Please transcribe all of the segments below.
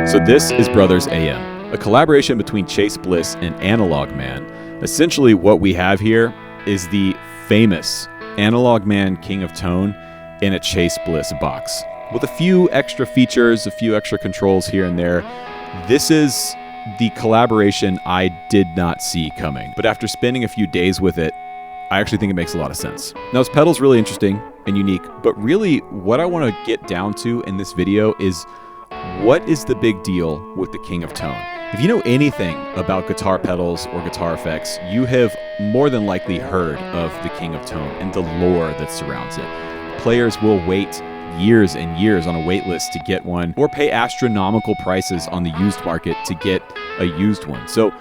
So this is Brothers AM, a collaboration between Chase Bliss and Analog Man. Essentially what we have here is the famous Analog Man King of Tone in a Chase Bliss box. With a few extra features, a few extra controls here and there. This is the collaboration I did not see coming. But after spending a few days with it, I actually think it makes a lot of sense. Now, this pedal's really interesting and unique, but really what I want to get down to in this video is what is the big deal with the King of Tone? If you know anything about guitar pedals or guitar effects, you have more than likely heard of the King of Tone and the lore that surrounds it. Players will wait years and years on a wait list to get one, or pay astronomical prices on the used market to get a used one. So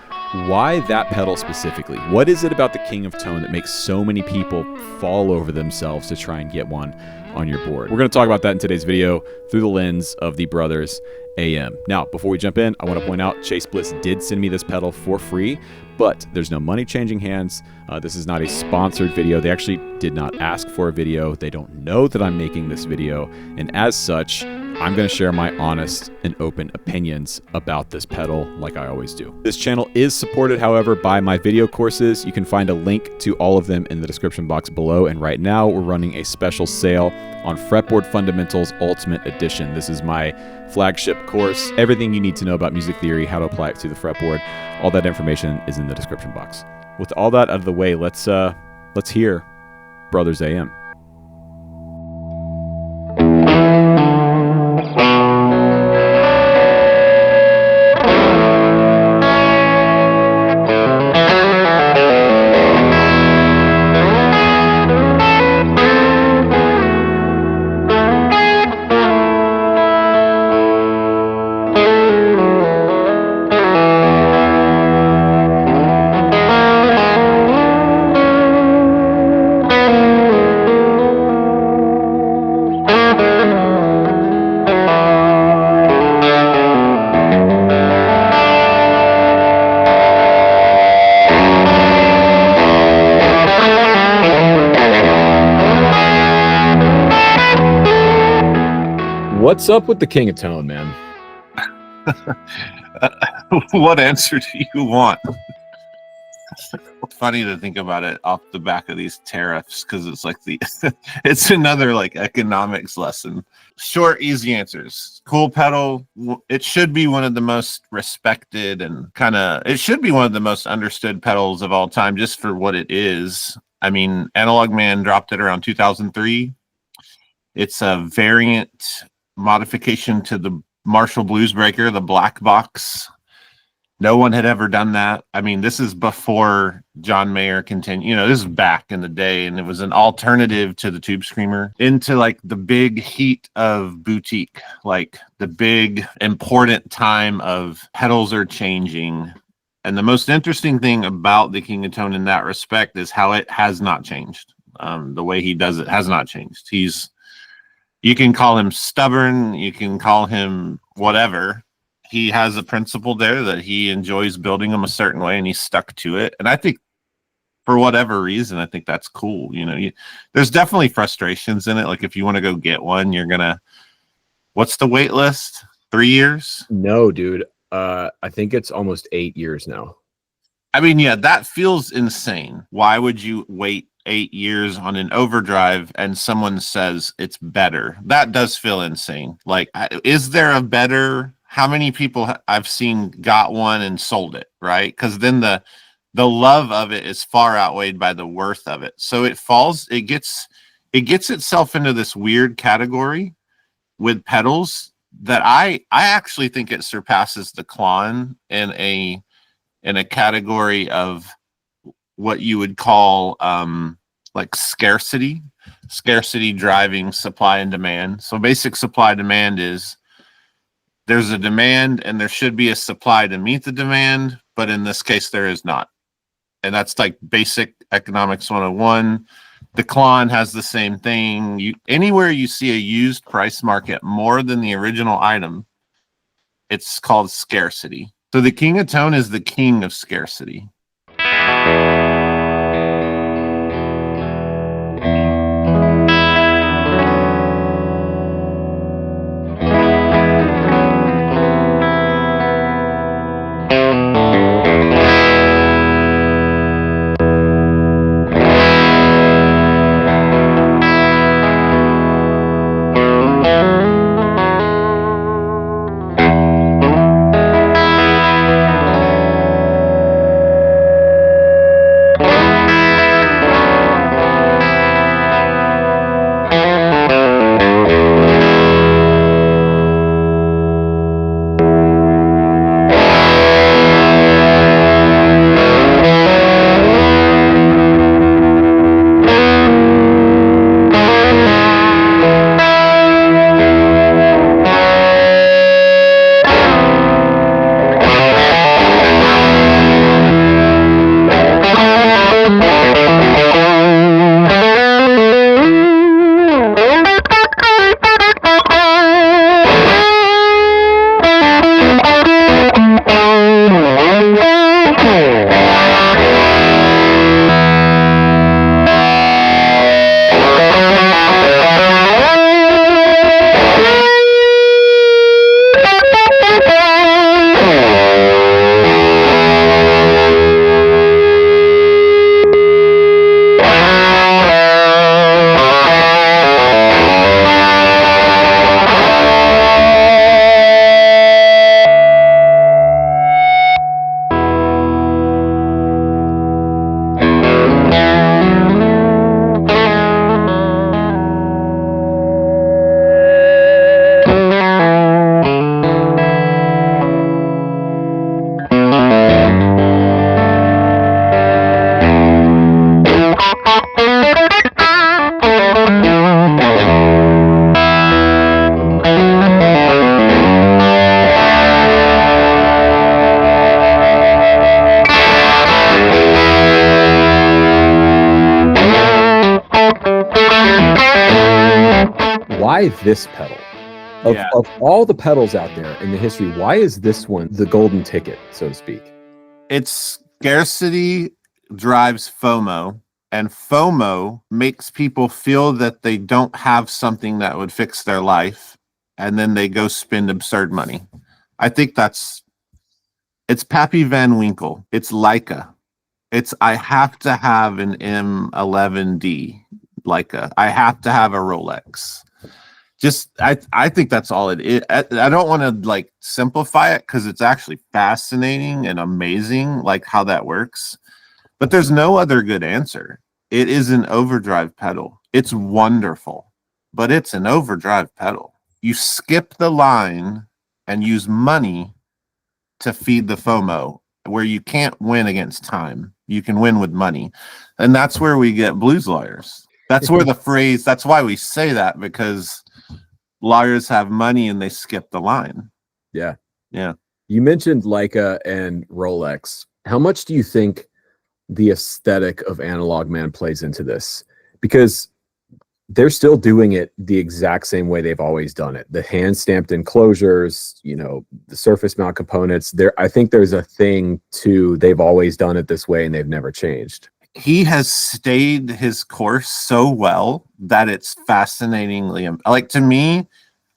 why that pedal specifically? What is it about the King of Tone that makes so many people fall over themselves to try and get one on your board? We're going to talk about that in today's video through the lens of the Brothers AM. Now, before we jump in, I want to point out Chase Bliss did send me this pedal for free, but there's no money changing hands. This is not a sponsored video. They actually did not ask for a video. They don't know that I'm making this video. And as such, I'm going to share my honest and open opinions about this pedal like I always do. This channel is supported, however, by my video courses. You can find a link to all of them in the description box below. And right now we're running a special sale on Fretboard Fundamentals Ultimate Edition. This is my flagship course. Everything you need to know about music theory, how to apply it to the fretboard, all that information is in the description box. With all that out of the way, let's hear Brothers AM. What's up with the King of Tone, man? What answer do you want? Funny to think about it off the back of these tariffs, because it's like it's another like economics lesson. Short, easy answers. Cool pedal. It should be one of the most respected and it should be one of the most understood pedals of all time, just for what it is. I mean, Analog Man dropped it around 2003. It's a variant modification to the Marshall Bluesbreaker, the black box. No one had ever done that. I mean, this is before John Mayer continued. You know, this is back in the day, and it was an alternative to the Tube Screamer into like the big heat of boutique, like the big important time of pedals are changing. And the most interesting thing about the King of Tone in that respect is how it has not changed. The way he does it has not changed. You can call him stubborn, you can call him whatever. He has a principle there that he enjoys building them a certain way, and he's stuck to it. And I think for whatever reason, I think that's cool. You know, there's definitely frustrations in it. Like if you want to go get one, what's the wait list? 3 years? No, dude. I think it's almost 8 years now. I mean, yeah, that feels insane. Why would you wait 8 years on an overdrive and someone says it's better? That does feel insane. Like, is there a better? How many people I've seen got one and sold it, right? Because then the love of it is far outweighed by the worth of it. So it gets itself into this weird category with pedals that I actually think it surpasses the Klon in a category of what you would call like scarcity driving supply and demand. So basic supply demand is there's a demand and there should be a supply to meet the demand, but in this case there is not. And that's like basic economics 101. The Klon has the same thing. Anywhere you see a used price market more than the original item, it's called scarcity. So the King of Tone is the king of scarcity. why this pedal? Of all the pedals out there in the history, why is this one the golden ticket, so to speak? It's scarcity drives FOMO, and FOMO makes people feel that they don't have something that would fix their life, and then they go spend absurd money. I think it's Pappy Van Winkle. It's Leica. It's I have to have an M11D Leica. I have to have a Rolex. Just I think that's all it is. I don't want to like simplify it because it's actually fascinating and amazing, like how that works. But there's no other good answer. It is an overdrive pedal. It's wonderful, but it's an overdrive pedal. You skip the line and use money to feed the FOMO, where you can't win against time. You can win with money. And that's where we get blues lawyers. That's where the phrase, that's why we say that, because lawyers have money and they skip the line. Yeah. Yeah. You mentioned Leica and Rolex. How much do you think the aesthetic of Analog Man plays into this? Because they're still doing it the exact same way they've always done it. The hand stamped enclosures, you know, the surface mount components. I think there's a thing to they've always done it this way and they've never changed. He has stayed his course so well that it's fascinatingly, like, to me,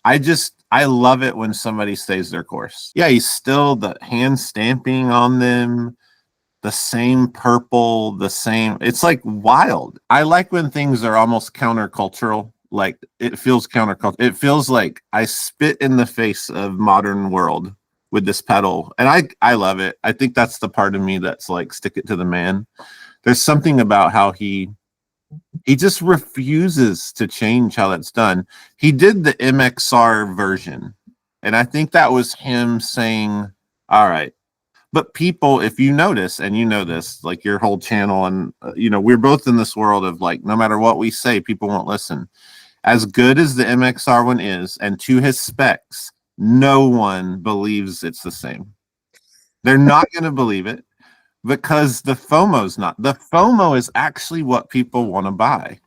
I love it when somebody stays their course. Yeah, he's still the hand stamping on them, the same purple, the same, it's like wild. I like when things are almost countercultural. Like it feels countercultural. It feels like I spit in the face of modern world with this pedal. And I love it. I think that's the part of me that's like, stick it to the man. There's something about how he just refuses to change how that's done. He did the MXR version, and I think that was him saying, all right. But people, if you notice, and you know this, like your whole channel, and you know, we're both in this world of like, no matter what we say, people won't listen. As good as the MXR one is, and to his specs, no one believes it's the same. They're not going to believe it. Because the FOMO's not. The FOMO is actually what people want to buy.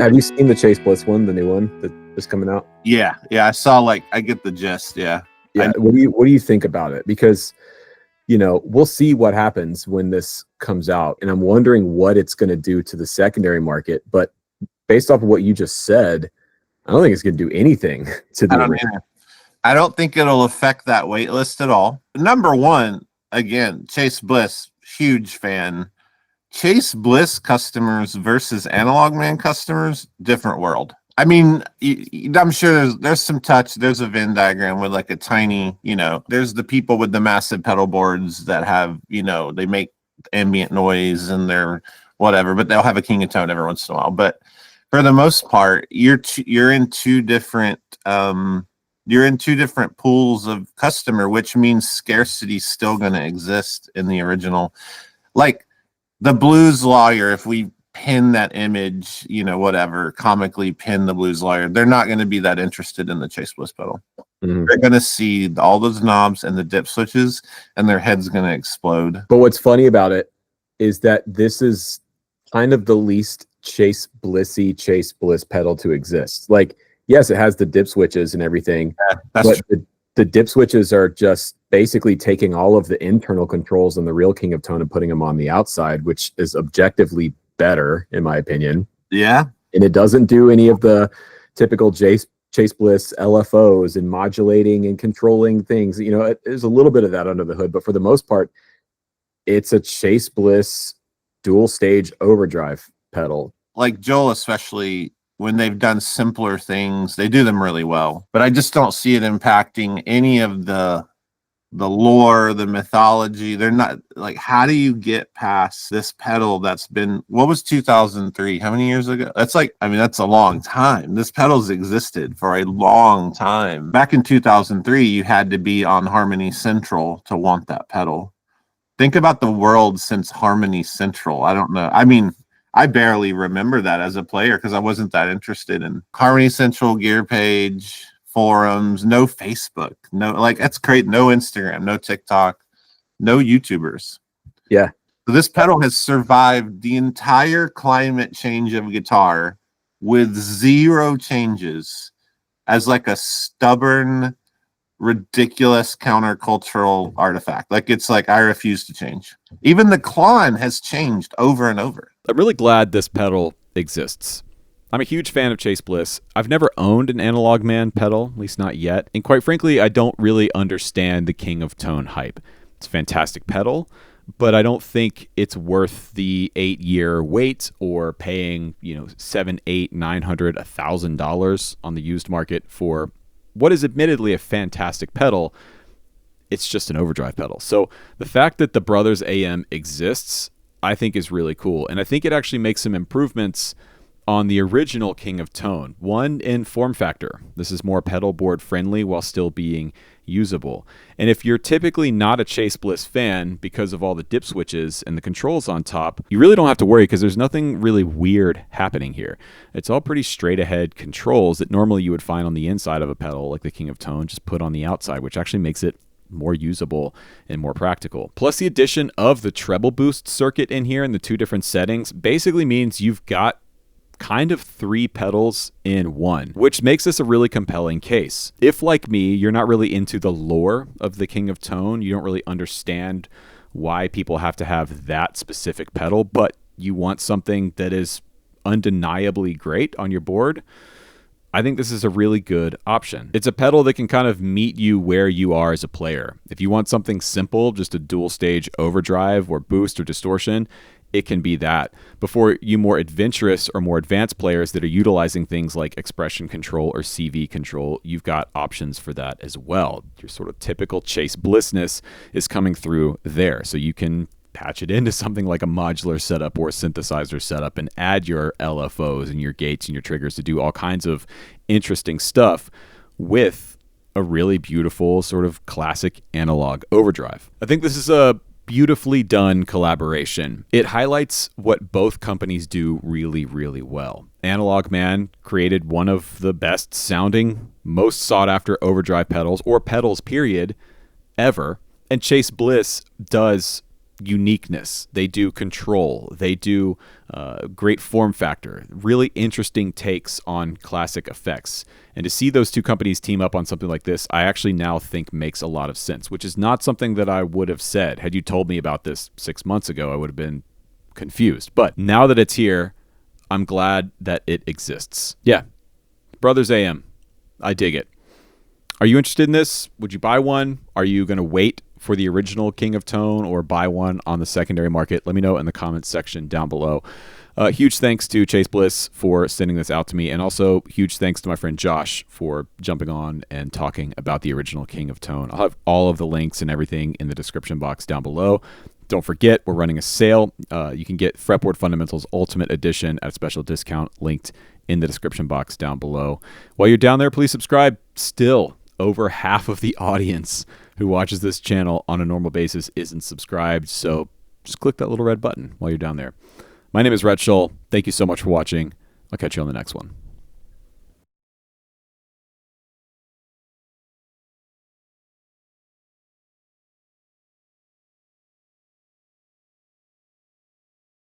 Have you seen the Chase Bliss one, the new one that is coming out? Yeah, I saw, like, I get the gist. Yeah. What do you think about it? Because, you know, we'll see what happens when this comes out, and I'm wondering what it's going to do to the secondary market. But based off of what you just said, I don't think it's going to do anything to the. I don't think it'll affect that wait list at all. Number one, again, Chase Bliss, huge fan. Chase Bliss customers versus Analog Man customers, different world. I mean, I'm sure there's some touch. There's a Venn diagram with like a tiny, there's the people with the massive pedal boards that have, they make ambient noise and they're whatever, but they'll have a King of Tone every once in a while. But for the most part, you're in two different pools of customer, which means scarcity is still going to exist in the original. Like the blues lawyer, if we pin that image, whatever, comically pin the blues lawyer, they're not going to be that interested in the Chase Bliss pedal. Mm-hmm. They're going to see all those knobs and the dip switches, and their head's going to explode. But what's funny about it is that this is kind of the least Chase Bliss pedal to exist. Like, yes, it has the dip switches and everything, but the dip switches are just basically taking all of the internal controls on the real King of Tone and putting them on the outside, which is objectively better, in my opinion. Yeah. And it doesn't do any of the typical Chase Bliss LFOs and modulating and controlling things. There's a little bit of that under the hood, but for the most part, it's a Chase Bliss dual stage overdrive pedal. Like Joel, especially when they've done simpler things, they do them really well. But I just don't see it impacting any of the lore, the mythology. They're not like, how do you get past this pedal that's been, what was 2003? How many years ago? That's a long time. This pedal's existed for a long time. Back in 2003, you had to be on Harmony Central to want that pedal. Think about the world since Harmony Central. I don't know. I mean, I barely remember that as a player because I wasn't that interested in Harmony Central, Gear Page, forums, no Facebook, that's great. No Instagram, no TikTok, no YouTubers. Yeah. So this pedal has survived the entire climate change of guitar with zero changes as like a stubborn, ridiculous countercultural artifact. Like, it's like, I refuse to change. Even the Klon has changed over and over. I'm really glad this pedal exists. I'm a huge fan of Chase Bliss. I've never owned an Analog Man pedal, at least not yet. And quite frankly, I don't really understand the King of Tone hype. It's a fantastic pedal, but I don't think it's worth the 8-year wait or paying, $700, $800, $900, $1,000 on the used market for what is admittedly a fantastic pedal. It's just an overdrive pedal. So the fact that the Brothers AM exists, I think is really cool. And I think it actually makes some improvements on the original King of Tone. One, in form factor. This is more pedal board friendly while still being usable. And if you're typically not a Chase Bliss fan because of all the dip switches and the controls on top, you really don't have to worry because there's nothing really weird happening here. It's all pretty straight ahead controls that normally you would find on the inside of a pedal like the King of Tone, just put on the outside, which actually makes it more usable and more practical. Plus, the addition of the treble boost circuit in here in the two different settings basically means you've got kind of 3 pedals in one, which makes this a really compelling case. If, like me, you're not really into the lore of the King of Tone, you don't really understand why people have to have that specific pedal, but you want something that is undeniably great on your board, I think this is a really good option. It's a pedal that can kind of meet you where you are as a player. If you want something simple, just a dual stage overdrive or boost or distortion, it can be that. Before you more adventurous or more advanced players that are utilizing things like expression control or CV control, you've got options for that as well. Your sort of typical Chase Blissness is coming through there. So you can patch it into something like a modular setup or a synthesizer setup and add your LFOs and your gates and your triggers to do all kinds of interesting stuff with a really beautiful sort of classic analog overdrive. I think this is a beautifully done collaboration. It highlights what both companies do really, really well. Analog Man created one of the best sounding, most sought after overdrive pedals, or pedals period, ever. And Chase Bliss does uniqueness. They do control. They do great form factor. Really interesting takes on classic effects. And to see those two companies team up on something like this, I actually now think makes a lot of sense, which is not something that I would have said. Had you told me about this 6 months ago, I would have been confused. But now that it's here, I'm glad that it exists. Yeah, Brothers AM. I dig it. Are you interested in this? Would you buy one? Are you going to wait for the original King of Tone or buy one on the secondary market? Let me know in the comments section down below. Huge thanks to Chase Bliss for sending this out to me, and also huge thanks to my friend Josh for jumping on and talking about the original King of Tone. I'll have all of the links and everything in the description box down below. Don't forget, we're running a sale. You can get Fretboard Fundamentals Ultimate Edition at a special discount linked in the description box down below. While you're down there, please subscribe. Still, over half of the audience who watches this channel on a normal basis isn't subscribed, so just click that little red button while you're down there. My name is Rhett Shull. Thank you so much for watching. I'll catch you on the next one.